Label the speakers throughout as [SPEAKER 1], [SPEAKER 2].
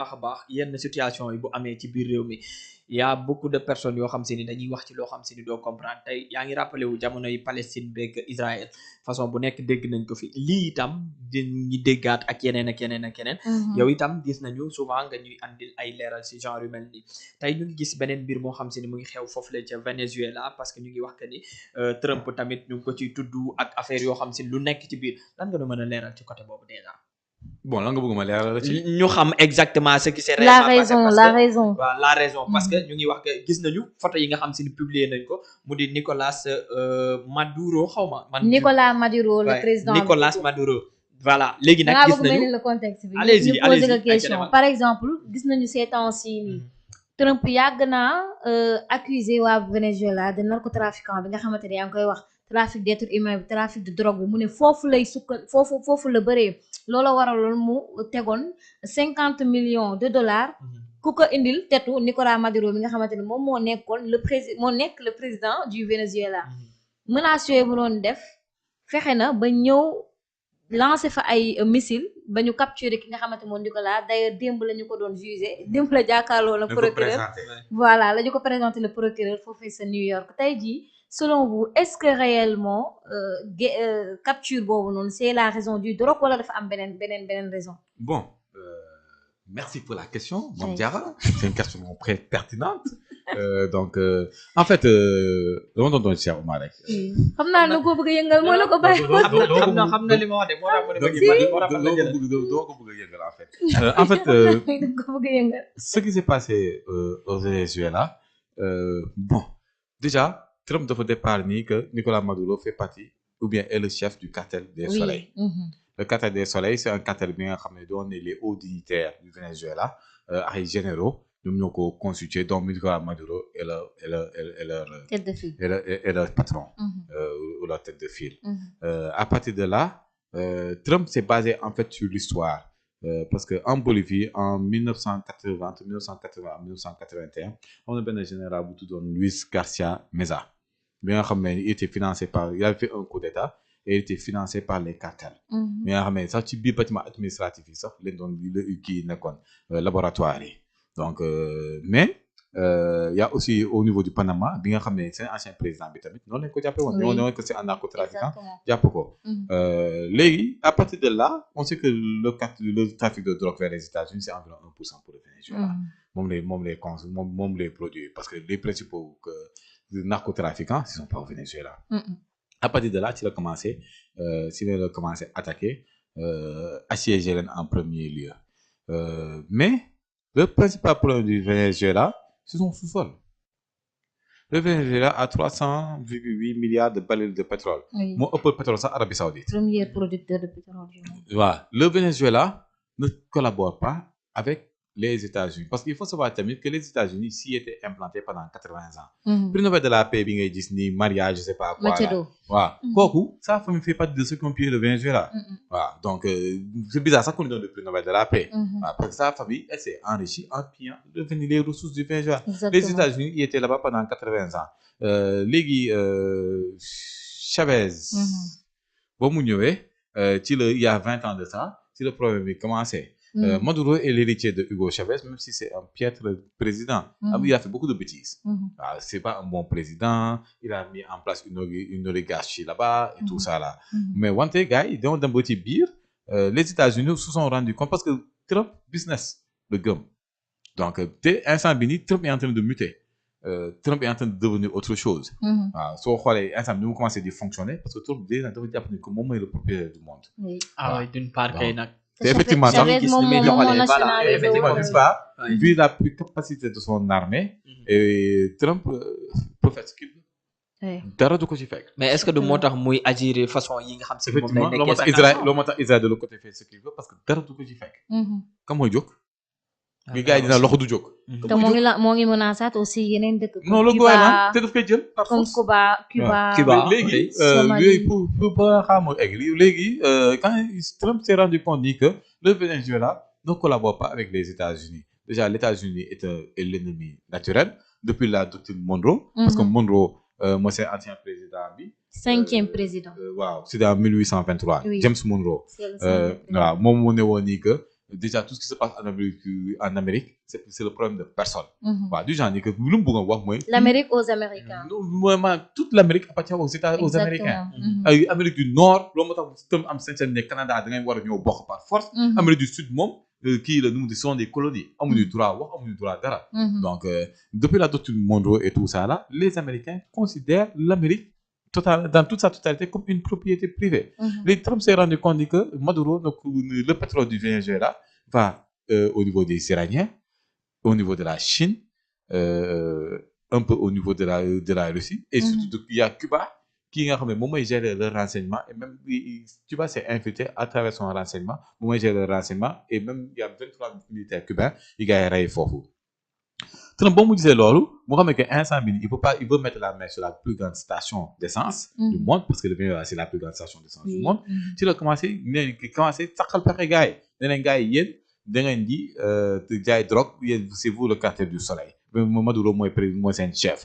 [SPEAKER 1] baax a baax yenn situation yi bu amee ci biir réew mi y a beaucoup de personnes yoo xam si ni dañuy wax ci loo xam si ni doo comprendre tey yaa ngi rappelé wu jamono yi Palestine beeg Israël façon bu nekk dégg nañ ko fi lii itam dañuy déggaat ak yeneen ak yeneen ak yeneen yow itam gis nañu souvent nga ñuy andil ay leeral ci genre yu mel nii tey ñu ngi gis beneen mbir moo xam si ni mu ngi xew foofu la ca Venezuela parce que ñu ngi wax que ni Trump tamit ñu ngi ko ciy tudd ak affaire yoo xam si lu nekk ci biir lan nga nu mën a leeral ci côté boobu déjà
[SPEAKER 2] bon lan nga bëgg ma leeral ci
[SPEAKER 1] ñu xam exactement ce qui s'est
[SPEAKER 3] la
[SPEAKER 1] réellement
[SPEAKER 3] raison
[SPEAKER 1] waaw la raison parce que ñu ngi wax que gis nañu photo yi nga xam si ni publier nañ ko mu di Nicolas Maduro xawma man
[SPEAKER 3] Nicolas Maduro le président
[SPEAKER 1] Nicolas Maduro voilà léegi nag gis nañu
[SPEAKER 3] le contexte bi
[SPEAKER 1] allez-y
[SPEAKER 3] ñu poser la question par exemple gis nañu ces temps-ci nii Trump yàgg naa accusé waa Venezuela de narcotrafiquant bi nga xamante ne yaa ngi koy wax trafic d'être humain bi trafic de drogue bi mu ne foofu lay foofu la bëree loola waraloon mu tegoon 50 millions de dollars ku ko indil tetu Nicolas Maduro mi nga xamante ne moom moo nekkoon le président du Venezuela menaces yooyu mu doon def fexe na ba ñëw lancé fa ay missile ba ñu capturé ki nga xamante moom Nicolas d'ailleurs démb la ñu ko doon jugé démb la jàkkaarloo la procureur voilà la ñu ko présenté le procureur foofee sa New York tey jii selon vous est-ce que réellement capture boobu noonu c'est la raison du drogue wala dafa am beneen raison
[SPEAKER 2] bon merci pour la question Mame Diarra c'est une question très pertinente donc en fait dama doon Cheikh Oumar rek
[SPEAKER 3] xam naa na ko bëgg a yëngal moo la ko bàyyi
[SPEAKER 1] xam na li ma wax de moo
[SPEAKER 2] doo ko bëgg a yëngal en fait
[SPEAKER 3] ko bëgg a yëngal
[SPEAKER 2] ce qui s'est passé au Venezuela bon déjà Trump dafa départ nii que Nicolas Maduro fait partie ou bien est le chef du cartel des soleils le cartel des soleils c'est un cartel bi nga xam ne doon les hauts dignitaires du Venezuela ay généraux ñoom ñoo ko constitué donc Nicolas Maduro et leur
[SPEAKER 3] tête de file
[SPEAKER 2] et leur patron ou leur tête de file à partir de là Trump s'est basé en fait sur l'histoire parce que en Bolivie en 1980 à 1981 am na benn général bu tuddoon Luis Garcia Meza bi nga xam ne il était financé par il avait fait un coup d'état et il était financé par les cartels bi nga xam ne sax ci biir bâtiment administratif yi sax leen doon kii nekkoon laboratoire yi donc mais y a aussi au niveau du Panama bi nga xam ne seen ancien président bi tamit noonu lañ ko jàppee woon ñoo ne que c'est un narcotrafiquant jàpp ko léegi à partir de là on sait que le trafic de drogue vers les États-Unis c'est environ 1% pour le Venezuela moom les produits parce que les principaux narcotrafiquants ils sont pas au Venezuela à partir de là ci la commencé attaquer assiéger leen en premier lieu mais le principal problème du Venezuela c'est son sous-sol le Venezuela a 300,8 milliards de barils de pétrole moo ëppal pétrole sax Arabie Saoudite
[SPEAKER 3] premier producteur de pétrole
[SPEAKER 2] waaw le Venezuela ne collabore pas avec les États-Unis parce qu'il faut savoir tamit que les États-Unis s'y étaient implantés pendant 80 ans prix Nobel de la paix bi ngay gis ni Maria je sais pas quoi là waaw kooku sa famille fait partie de ceux qui ont pillé le Venezuela waaw donc c'est bizarre ça qu'on lui donne le prix Nobel de la paix waaw parce que sa famille elle s'est enrichie en pillant les ressources du Venezuela les États-Unis y étaient là-bas pendant 80 ans léegi Chavez ba mu ñëwee ci la il y a 20 ans de ça ci le problème bi commencé Maduro est l'héritier de Hugo Chavez, même si c'est un piètre président. Il a fait beaucoup de bêtises. C'est pas un bon président. Il a mis en place une oligarchie là-bas et tout ça là. Mais one day, gars, ils ont d'un petit bir. Les États-Unis se sont rendus compte parce que Trump business le gomme. Donc, instant bini, Trump est en train de muter. Trump est en train de devenir autre chose. So, instant nous commencer à fonctionner parce que Trump déjà devait dire que moment est le propriétaire du monde.
[SPEAKER 1] Oui, d'une part,
[SPEAKER 2] effectivement
[SPEAKER 3] Chavez
[SPEAKER 2] effectivement n'est-ce pas vu la capacité de son armée et Trump peut faire ce qu'il veut dara du ko ci fekk
[SPEAKER 1] mais est-ce que du moo tax muy agir façon yi nga xam si moom lay
[SPEAKER 2] loo moo tax Israël de l'autre côté fait ce qu'il veut parce que dara du ko ci fekk kam mooy jóg mi gars yi dina loxo du jóg
[SPEAKER 3] te moo ngi menacé aussi yeneen dëkk
[SPEAKER 2] non le gouvernement te daf koy jël par
[SPEAKER 3] comme
[SPEAKER 2] Cuba léegi pour ba xaama egg léegi quand Trump s'est rendu compte ni que le Venezuela ne collabore pas avec les États-Unis déjà l'États-Unis est l'ennemi naturel depuis la doctrine Monroe parce que Monroe moi c'est ancien président bi
[SPEAKER 3] 5e président
[SPEAKER 2] waaw c'est en 1823 James Monroe waaw moom mu ne woon ni que déjà tout ce qui se passe en Amérique c'est le problème de personne. waaw du genre ni que lu mu bëgg a wax mooy.
[SPEAKER 3] l'Amérique aux Américains.
[SPEAKER 2] vraiment toute l'Amérique appartient aux Américains. ay Amérique du Nord loolu moo tax tam am sañ-sañ ne Canada da ngay war a ñëw bokk par force. Amérique du Sud moom kii la nu mu di sont des colonies amuñu droit wax amuñu droit dara. donc depuis la doctrine Monroe et tout ça là les Américains considèrent l'Amérique dans toute sa totalité comme une propriété privée. Trump s'est rendu compte que Maduro le pétrole du Venezuela va au niveau des Iraniens, au niveau de la Chine, un peu au niveau de la Russie et surtout il y a Cuba qui nga xam ne moom mooy gérer le renseignement et même Cuba s'est infiltré à travers son renseignement moom mooy gérer le renseignement et même il y a 23 militaires cubains yi gars yi rey foofu. Trump boo mu gisee loolu moo xam ne que instant bi il veut mettre la main sur la plus grande station d'essence du monde parce que le Venezuela c'est la plus grande station d'essence du monde. ci la commencé saqal pexe gars yi ne leen gars yi yéen da ngeen di jaay drogue yéen c'est vous le cartel du soleil Maduro mooy seen chef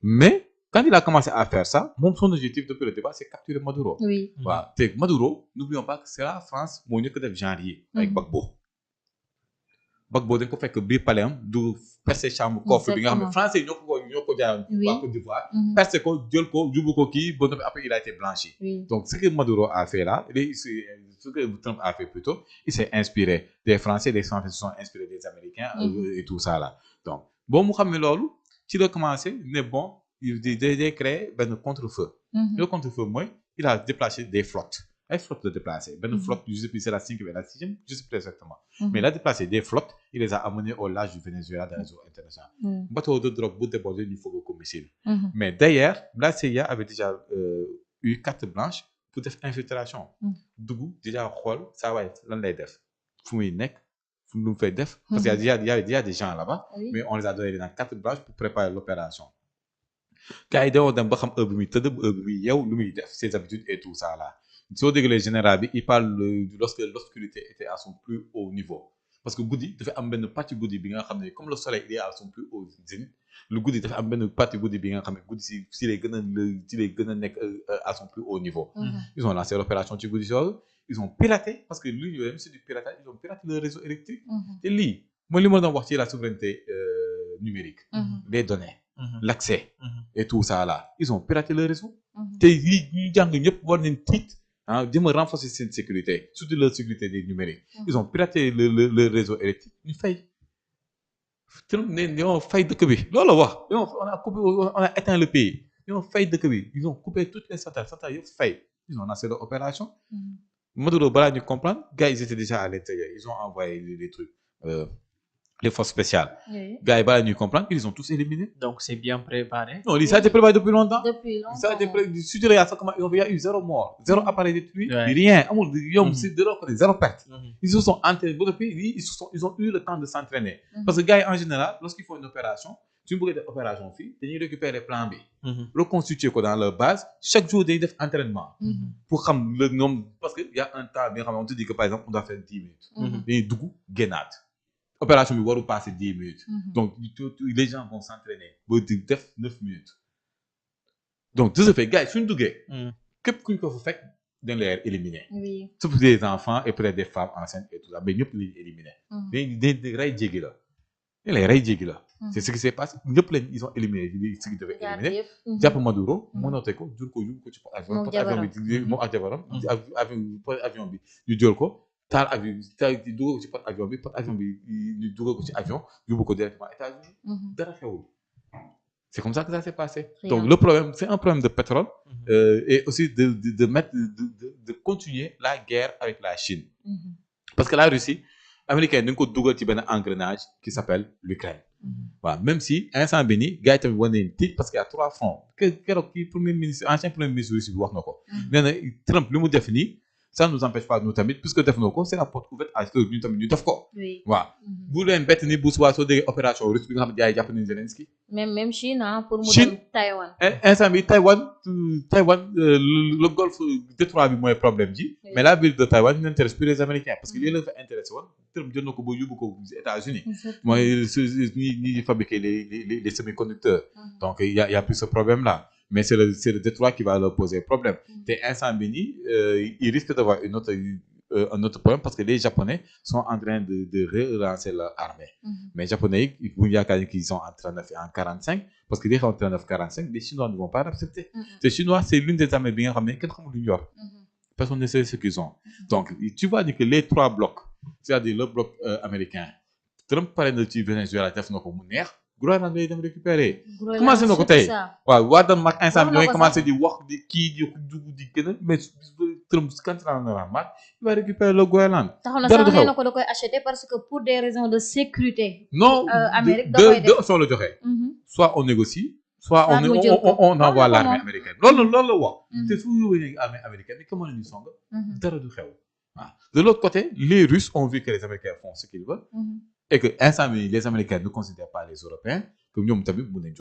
[SPEAKER 2] mais quand il a commencé à faire ça moom son objectif depuis le départ c'est capturer Maduro. waaw te Maduro n'oublions pas que c'est la France moo njëkk def genre yi avec Gbagbo dañ ko fekk biir palais am du percé chambre coffre bi nga xam ne français yi ñoo ko jaayoon waa Côte d'Ivoire percé ko jël ko yóbbu ko kii ba noppi après il a été blanchi. Donc ce que Maduro a fait là ce que Trump a fait plutôt il s'est inspiré des Français les Français se sont inspirés des Américains et tout ça là donc boo mu xam ne loolu ci la commencé ne bon il créé benn contre-feu. Le contre-feu mooy il a déplacé des flottes. Ay flotte de déplacer benn flotte je sais plus c'est la 5e et la 6e je sais plus exactement mais il a déplacé des flottes il les a amenés au large du Venezuela dans les eaux internationales bateau de drogue bu débordé ñu foog ko missile mais d'ailleurs la CIA avait déjà eu carte blanche pour def infiltration dugg déjà xool saa waay lan lay def fu muy nekk fu mu fay def parce qu'il y a déjà des gens là-bas mais on les a donné dans carte blanche pour préparer l'opération gars yi dañoo dem ba xam heure bi muy tëdd heure bi muy yeew lu muy def ses habitudes et tout ça là soo déggee général bi il parle lorsque l'obscurité était à son plus haut niveau parce que guddi dafa am benn partie guddi bi nga xam ne comme le soleil il est à son plus haut zénith le guddi dafa am benn partie guddi bi nga xam ne guddi si lay gën a nekk à son plus haut niveau. Ils ont lancé l'opération ci guddi soosu ils ont piraté parce que lu ñu c'est du piratage ils ont piraté le réseau électrique. te lii mooy li ma doon wax ci la souveraineté numérique. les données. l'accès. et tout ça là ils ont piraté le réseau. te lii ñu jàng ñëpp war nañ tiit. Jéem a renforcer cette sécurité surtout la sécurité des numériques. Ils ont piraté le réseau électrique ñu fay. Trump ne ñoo fay dëkk bi loolu wax on a éteint le pays ñoo fay dëkk bi ils ont coupé toutes les centrales yëpp fay ils ont lancé leur opération. Maduro balaa ñu comprendre gars ils étaient déjà à l'intérieur ils ont envoyé les trucs les forces spéciales. Gars yi balaa ñuy comprendre ils ont tous éliminés.
[SPEAKER 1] Donc c'est bien préparé.
[SPEAKER 2] Non ça a été préparé depuis longtemps. Ça a été
[SPEAKER 3] Depuis
[SPEAKER 2] si tu regardes ça comment il y a eu 0 mort 0 appareil détruit. Rien amul yom c'est de leur côté 0 perte. Ils se sont entraînés ba depuis ils ont eu le temps de s'entraîner. Parce que gars yi en général lorsqu'ils font une opération suñu bëggee def opération fii dañuy récupérer plan B. Reconstituer ko dans leur base chaque jour dañuy def entraînement. Pour xam le nombre parce que y a un temps bi nga xam ne on te dit que par exemple on doit faire 10 minutes. dañuy dugg génnaat. Opération bi warul passer 10 minutes. Donc les gens vont s'entraîner ba di def 9 minutes. Donc de ce fait gars yi suñu duggee. képp ku ñu ko fa fekk dañ lay éliminer. Surtout des enfants et peut-être des femmes enceintes et tout ça mais ñëpp lañuy éliminer. dañ rey jéggi la. dañ lay rey jéggi la. C'est ce qui s'est passé ñëpp lañ ils ont éliminé ce qui devait éliminer. jàpp Maduro mënoote ko jur ko yóbbu ko ci avion bi moom ak jabaram. avion bi ñu jël ko. taal avion bi dugal ko ci porte avion bi ñu dugal ko ci avion yóbbu ko directement États-Unis dara xewul c'est comme ça que ça s'est passé. Donc le problème c'est un problème de pétrole. Et aussi de continuer la guerre avec la Chine. Parce que la Russie américaine dañ ko dugal ci benn engrenage qui s'appelle l'Ukraine. waaw même si instant bi nii gars yi tamit war nañ tiit parce qu'il y a 3 fronts keroog kii ancien premier ministre Russie bi wax na ko. nee na Trump li mu def nii. Ça ne nous empêche pas nous tamit puisque def na ko c'est la porte ouverte à ce que ñu tamit ñu def ko. waaw bu leen bett ni bu subaa soo déggee opération russe bi nga xam ne jaay jàpp nañu Zelensky.
[SPEAKER 3] même Chine pour mu dem Taïwan.
[SPEAKER 2] instant bi Taïwan le golfe détroit bi mooy problème ji. mais la ville de Taïwan n'intéresse plus les Américains parce que lii la fa intéressé woon Trump jël na ko ba yóbbu ko États-Unis. mooy ñi fabriquer les semi-conducteurs. Donc il y a plus ce problème là. Mais c'est le détroit qui va leur poser problème. Te instant bi nii il risque d'avoir un autre problème parce que les Japonais sont en train de relancer leur armée. Mais Japonais bu ñu yaakaar qu'ils sont en 39 et en 45 parce que li xew en 39 45 les Chinois ne vont pas l'accepter. Les Chinois c'est l'une des armées bi nga xam ne kenn xamul lu ñu yor. Personne ne sait ce qu'ils ont. Donc tu vois que les trois blocs c'est-à-dire le bloc américain Trump pare na ci Venezuela def na ko mu neex. Groenland lay dem récupérer. commencé na ko tey waaw waa Danemark instant bi ñooy commencé di wax di kii di dugg di gën a mais Trump quand il en aura marre il va récupérer le Groenland.
[SPEAKER 3] taxaw na sax nee na ko da koy acheter parce que pour des raisons de sécurité.
[SPEAKER 2] non
[SPEAKER 3] Amérique da koy def
[SPEAKER 2] deux options la joxe. soit on négocie. soit on envoie l'armée américaine. loolu la wax. te su ñu yóbbee armée américaine mais comment la ñuy song. dara du xew. waaw de l'autre côté les Russes ont vu que les Américains font ce qu'ils veulent. et que instant bi les Américains ne considèrent pas les Européens que ñoom tamit mën nañu